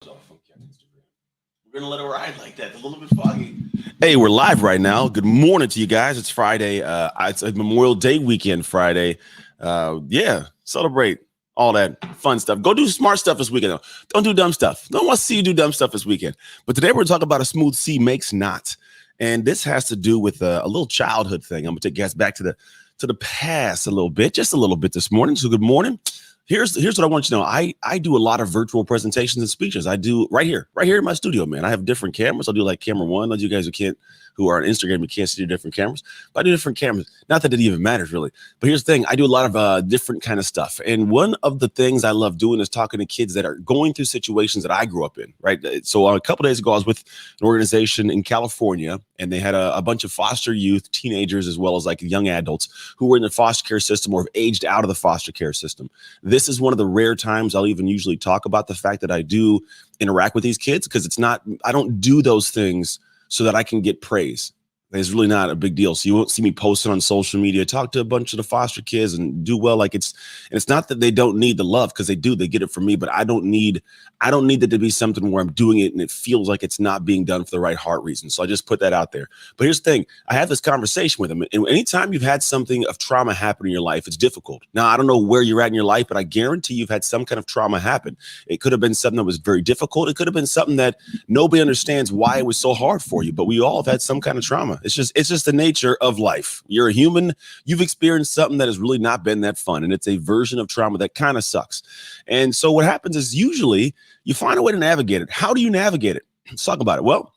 We're gonna let it ride like that. It's a little bit foggy. Hey, we're live right now. Good morning to you guys. It's Friday. It's a Memorial Day weekend. Friday. Yeah, celebrate all that fun stuff. Go do smart stuff this weekend. Though. Don't do dumb stuff. Don't want to see you do dumb stuff this weekend. But today we're talking about a smooth sea makes not, and this has to do with a little childhood thing. I'm gonna take you guys back to the past a little bit, just a little bit this morning. So good morning. Here's what I want you to know. I do a lot of virtual presentations and speeches. I do right here in my studio, man. I have different cameras. I'll do like camera one. Those you guys who are on Instagram, you can't see the different cameras. But I do different cameras. Not that it even matters really. But here's the thing. I do a lot of different kind of stuff. And one of the things I love doing is talking to kids that are going through situations that I grew up in, right? So a couple days ago, I was with an organization in California, and they had a bunch of foster youth, teenagers, as well as like young adults who were in the foster care system or have aged out of the foster care system. This is one of the rare times I'll even usually talk about the fact that I do interact with these kids, because I don't do those things so that I can get praise. It's really not a big deal. So you won't see me posting on social media, talk to a bunch of the foster kids and do well. And it's not that they don't need the love, because they do, they get it from me, but I don't need it to be something where I'm doing it and it feels like it's not being done for the right heart reason. So I just put that out there. But here's the thing. I have this conversation with them, and anytime you've had something of trauma happen in your life, it's difficult. Now, I don't know where you're at in your life, but I guarantee you've had some kind of trauma happen. It could have been something that was very difficult. It could have been something that nobody understands why it was so hard for you, but we all have had some kind of trauma. It's just the nature of life. You're a human. You've experienced something that has really not been that fun, and it's a version of trauma that kind of sucks. And so what happens is usually you find a way to navigate it. How do you navigate it? Let's talk about it. Well,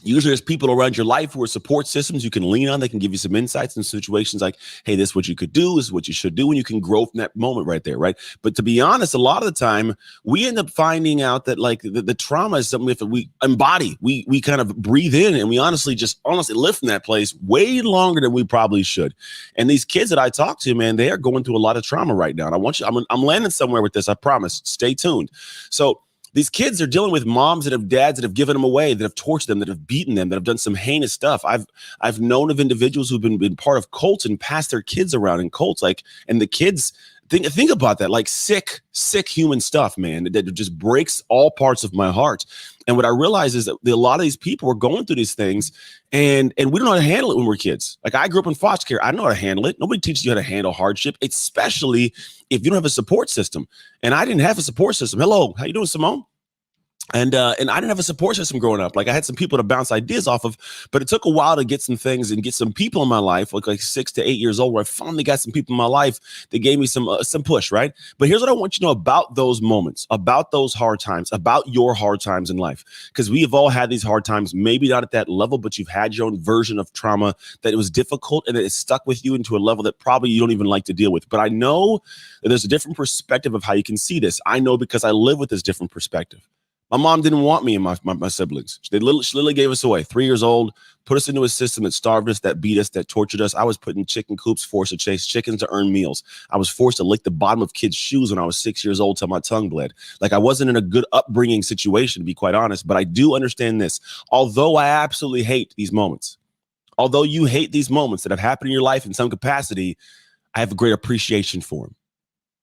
usually there's people around your life who are support systems you can lean on. They can give you some insights in situations like, hey, this is what you could do, this is what you should do, and you can grow from that moment right there, right? But to be honest, a lot of the time, we end up finding out that like the trauma is something that we embody. We kind of breathe in, and we honestly live from that place way longer than we probably should. And these kids that I talk to, man, they are going through a lot of trauma right now. And I'm landing somewhere with this, I promise. Stay tuned. So these kids are dealing with moms that have dads that have given them away, that have tortured them, that have beaten them, that have done some heinous stuff. I've known of individuals who've been part of cults and passed their kids around in cults, and the kids think about that, like sick human stuff, man, that just breaks all parts of my heart. And what I realize is that a lot of these people are going through these things, and we don't know how to handle it when we're kids. Like, I grew up in foster care. I know how to handle it. Nobody teaches you how to handle hardship, especially if you don't have a support system. And I didn't have a support system. Hello, how you doing, Simone? And I didn't have a support system growing up. Like, I had some people to bounce ideas off of, but it took a while to get some things and get some people in my life, like 6 to 8 years old, where I finally got some people in my life that gave me some push, right? But here's what I want you to know about those moments, about those hard times, about your hard times in life, because we have all had these hard times, maybe not at that level, but you've had your own version of trauma that it was difficult and it stuck with you into a level that probably you don't even like to deal with. But I know that there's a different perspective of how you can see this. I know because I live with this different perspective. My mom didn't want me and my siblings. She literally gave us away. 3 years old, put us into a system that starved us, that beat us, that tortured us. I was put in chicken coops, forced to chase chickens to earn meals. I was forced to lick the bottom of kids' shoes when I was 6 years old till my tongue bled. Like, I wasn't in a good upbringing situation, to be quite honest, but I do understand this. Although I absolutely hate these moments, although you hate these moments that have happened in your life in some capacity, I have a great appreciation for them.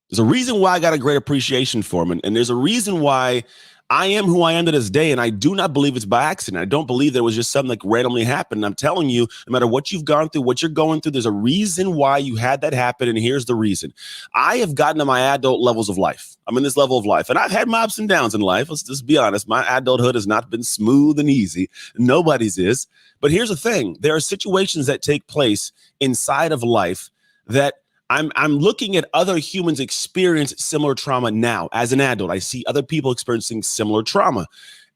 There's a reason why I got a great appreciation for them, and there's a reason why I am who I am to this day, and I do not believe it's by accident. I don't believe that it was just something that randomly happened. I'm telling you, no matter what you've gone through, what you're going through, there's a reason why you had that happen, and here's the reason. I have gotten to my adult levels of life. I'm in this level of life, and I've had my ups and downs in life. Let's just be honest. My adulthood has not been smooth and easy. Nobody's is. But here's the thing. There are situations that take place inside of life that I'm looking at other humans experience similar trauma now. As an adult, I see other people experiencing similar trauma.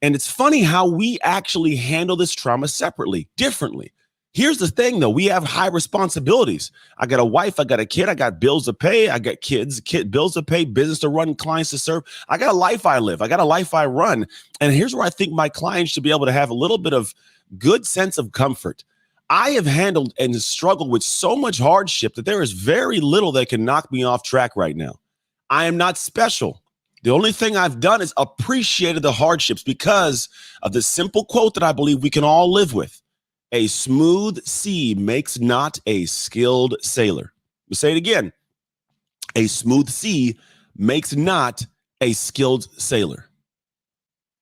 And it's funny how we actually handle this trauma separately, differently. Here's the thing, though. We have high responsibilities. I got a wife. I got a kid. I got bills to pay. I got bills to pay, business to run, clients to serve. I got a life I live. I got a life I run. And here's where I think my clients should be able to have a little bit of good sense of comfort. I have handled and struggled with so much hardship that there is very little that can knock me off track right now. I am not special. The only thing I've done is appreciated the hardships because of the simple quote that I believe we can all live with. A smooth sea makes not a skilled sailor. We'll say it again. A smooth sea makes not a skilled sailor.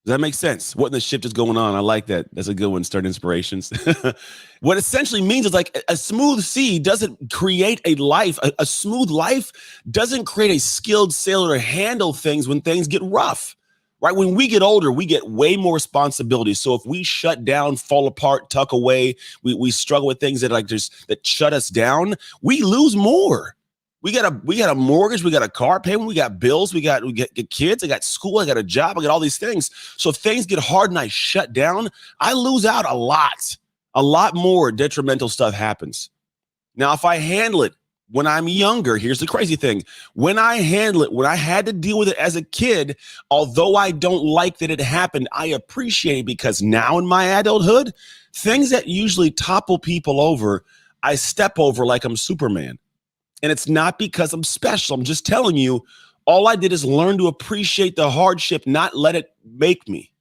Does that make sense? What in the shift is going on? I like that. That's a good one. Start inspirations. What essentially means is like a smooth sea doesn't create a life. A smooth life doesn't create a skilled sailor to handle things when things get rough, right? When we get older, we get way more responsibility. So if we shut down, fall apart, tuck away, we struggle with things that like just that shut us down, we lose more. We got a mortgage, we got a car payment, we got bills, we get kids, I got school, I got a job, I got all these things. So if things get hard and I shut down, I lose out a lot more detrimental stuff happens. Now, if I handle it when I'm younger, here's the crazy thing. When I handle it, when I had to deal with it as a kid, although I don't like that it happened, I appreciate it because now in my adulthood, things that usually topple people over, I step over like I'm Superman. And it's not because I'm special. I'm just telling you, all I did is learn to appreciate the hardship, not let it make me.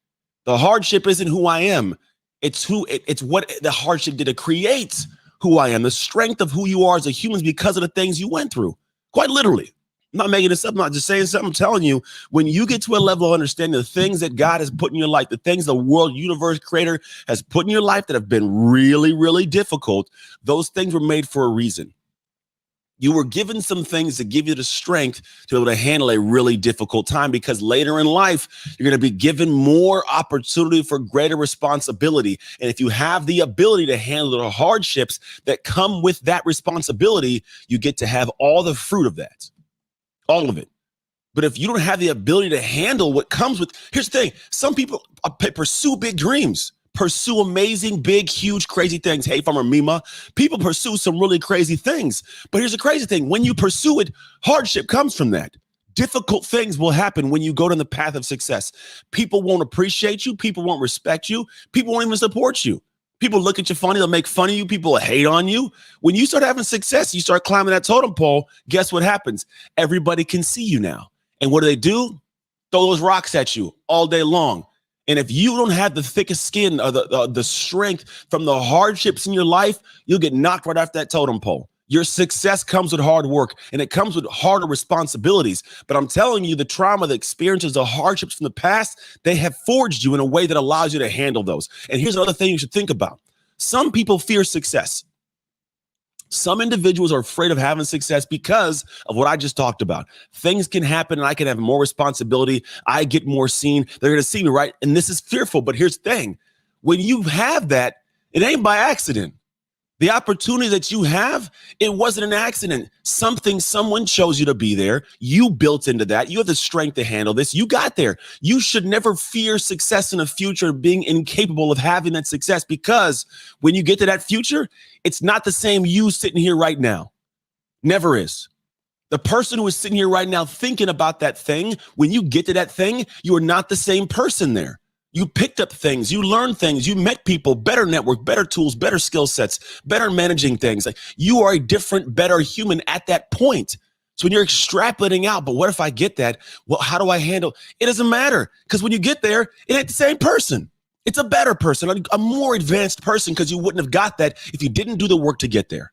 The hardship isn't who I am. It's what the hardship did. It creates who I am, the strength of who you are as a human is because of the things you went through. Quite literally. I'm not making this up. I'm not just saying something. I'm telling you, when you get to a level of understanding the things that God has put in your life, the things the world, universe, creator has put in your life that have been really, really difficult, those things were made for a reason. You were given some things to give you the strength to be able to handle a really difficult time because later in life, you're going to be given more opportunity for greater responsibility. And if you have the ability to handle the hardships that come with that responsibility, you get to have all the fruit of that, all of it. But if you don't have the ability to handle what comes with, here's the thing. Some people pursue big dreams. Pursue amazing, big, huge, crazy things. Hey, Farmer Mima, people pursue some really crazy things. But here's the crazy thing. When you pursue it, hardship comes from that. Difficult things will happen when you go down the path of success. People won't appreciate you. People won't respect you. People won't even support you. People look at you funny. They'll make fun of you. People will hate on you. When you start having success, you start climbing that totem pole, guess what happens? Everybody can see you now. And what do? Throw those rocks at you all day long. And if you don't have the thickest skin or the strength from the hardships in your life, you'll get knocked right off that totem pole. Your success comes with hard work and it comes with harder responsibilities. But I'm telling you, the trauma, the experiences, the hardships from the past, they have forged you in a way that allows you to handle those. And here's another thing you should think about. Some people fear success. Some individuals are afraid of having success because of what I just talked about. Things can happen and I can have more responsibility. I get more seen. They're going to see me, right? And this is fearful. But here's the thing. When you have that, it ain't by accident. The opportunity that you have, it wasn't an accident. Someone chose you to be there. You built into that. You have the strength to handle this. You got there. You should never fear success in the future, being incapable of having that success, because when you get to that future, it's not the same you sitting here right now. Never is. The person who is sitting here right now thinking about that thing, when you get to that thing, you are not the same person there. You picked up things, you learned things, you met people, better network, better tools, better skill sets, better managing things. Like, you are a different, better human at that point. So when you're extrapolating out, but what if I get that? Well, how do I handle? It doesn't matter, because when you get there, it ain't the same person. It's a better person, a more advanced person, because you wouldn't have got that if you didn't do the work to get there.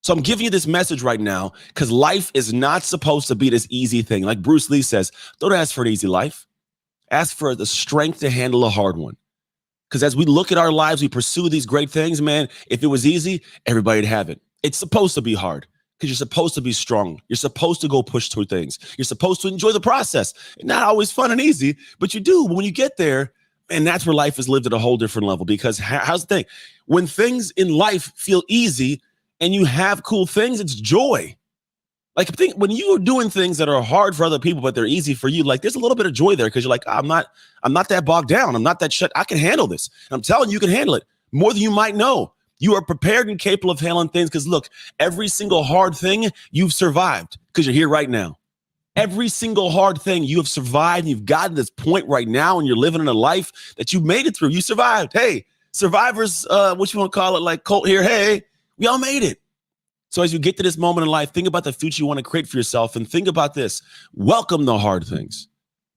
So I'm giving you this message right now because life is not supposed to be this easy thing. Like Bruce Lee says, don't ask for an easy life. Ask for the strength to handle a hard one. Because as we look at our lives, we pursue these great things, man. If it was easy, everybody'd have it. It's supposed to be hard because you're supposed to be strong. You're supposed to go push through things. You're supposed to enjoy the process. It's not always fun and easy, but you do. But when you get there, and that's where life is lived at a whole different level. Because how's the thing? When things in life feel easy and you have cool things, it's joy. Like, think when you are doing things that are hard for other people, but they're easy for you, like there's a little bit of joy there because you're like, I'm not that bogged down. I'm not that shut. I can handle this. And I'm telling you, you can handle it more than you might know. You are prepared and capable of handling things because look, every single hard thing you've survived because you're here right now. Every single hard thing you have survived. And you've gotten to this point right now and you're living in a life that you made it through. You survived. Hey, survivors, what you want to call it, like Colt here. Hey, we all made it. So as you get to this moment in life, think about the future you want to create for yourself and think about this. Welcome the hard things.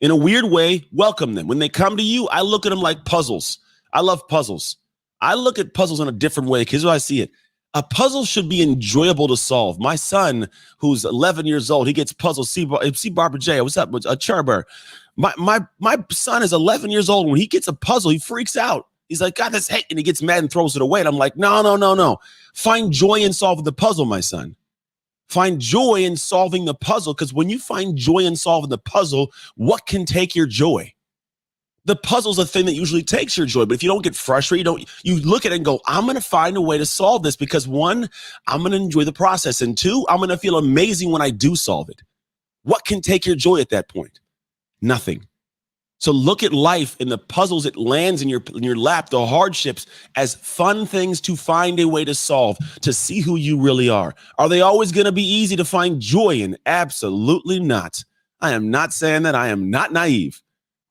In a weird way, welcome them. When they come to you, I look at them like puzzles. I love puzzles. I look at puzzles in a different way because I see it. A puzzle should be enjoyable to solve. My son, who's 11 years old, he gets puzzles. See Barbara J. What's up? Charber. My son is 11 years old. When he gets a puzzle, he freaks out. He's like, God, that's hate. And he gets mad and throws it away. And I'm like, no. Find joy in solving the puzzle, my son. Find joy in solving the puzzle, because when you find joy in solving the puzzle, what can take your joy? The puzzle's a thing that usually takes your joy. But if you don't get frustrated, you look at it and go, I'm going to find a way to solve this, because one, I'm going to enjoy the process. And two, I'm going to feel amazing when I do solve it. What can take your joy at that point? Nothing. So look at life and the puzzles it lands in your lap, the hardships, as fun things to find a way to solve, to see who you really are. Are they always going to be easy to find joy in? Absolutely not. I am not saying that. I am not naive.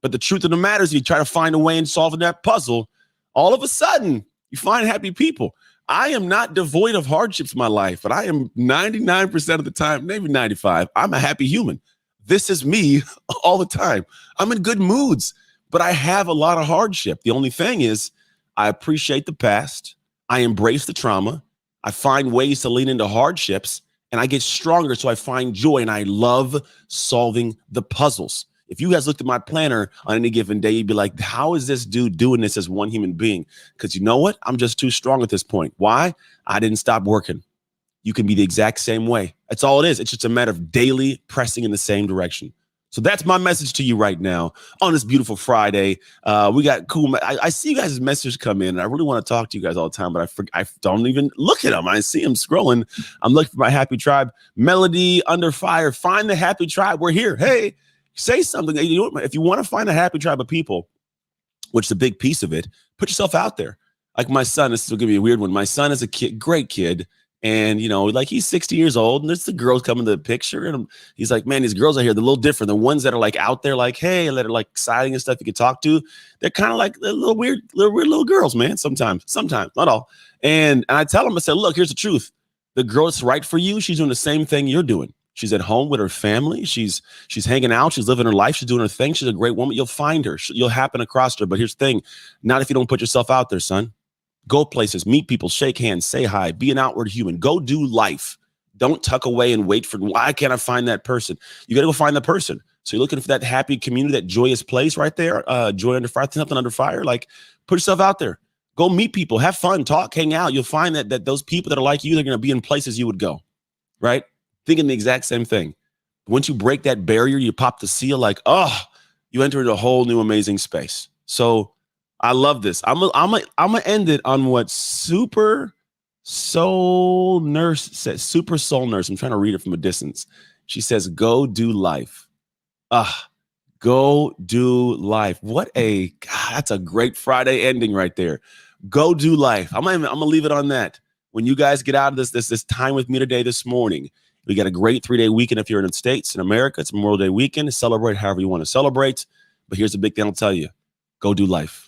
But the truth of the matter is, if you try to find a way in solving that puzzle, all of a sudden you find happy people. I am not devoid of hardships in my life, but I am 99% of the time, maybe 95. I'm a happy human. This is me all the time. I'm in good moods, but I have a lot of hardship. The only thing is, I appreciate the past. I embrace the trauma. I find ways to lean into hardships, and I get stronger. So I find joy, and I love solving the puzzles. If you guys looked at my planner on any given day, you'd be like, how is this dude doing this as one human being? Because you know what? I'm just too strong at this point. Why? I didn't stop working. You can be the exact same way. That's all it is. It's just a matter of daily pressing in the same direction. So that's my message to you right now on this beautiful Friday. We got cool. I see you guys' messages come in, and I really want to talk to you guys all the time, but I don't even look at them. I see them scrolling. I'm looking for my happy tribe. Melody Under Fire. Find the happy tribe. We're here. Hey, say something. You know what? If you want to find a happy tribe of people, which is a big piece of it, put yourself out there. Like my son, this is going to be a weird one. My son is a kid, great kid. And, you know, like he's 60 years old, and there's the girls coming to the picture. And he's like, man, these girls out here, they're a little different. The ones that are like out there, like, hey, that are like exciting and stuff you can talk to. They're kind of like little weird little girls, man. Sometimes, not all. And I tell them, I said, look, here's the truth. The girl that's right for you, she's doing the same thing you're doing. She's at home with her family. She's hanging out. She's living her life. She's doing her thing. She's a great woman. You'll find her. You'll happen across her. But here's the thing. Not if you don't put yourself out there, son. Go places, meet people, shake hands, say hi, be an outward human. Go do life. Don't tuck away and wait for, why can't I find that person? You got to go find the person. So you're looking for that happy community, that joyous place right there. Joy under fire, something under fire. Like, put yourself out there. Go meet people, have fun, talk, hang out. You'll find that those people that are like you, they're going to be in places you would go, right? Thinking the exact same thing. Once you break that barrier, you pop the seal, like, oh, you enter into a whole new amazing space. So I love this. I'm gonna end it on what Super Soul Nurse says. Super Soul Nurse. I'm trying to read it from a distance. She says, "Go do life." Go do life. What a God, that's a great Friday ending right there. Go do life. I'm gonna leave it on that. When you guys get out of this time with me today, this morning, we got a great 3-day weekend. If you're in the States, in America, it's Memorial Day weekend. Celebrate however you want to celebrate. But here's the big thing I'll tell you: go do life.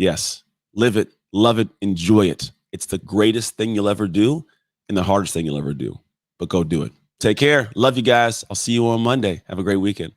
Yes, live it, love it, enjoy it. It's the greatest thing you'll ever do and the hardest thing you'll ever do. But go do it. Take care. Love you guys. I'll see you on Monday. Have a great weekend.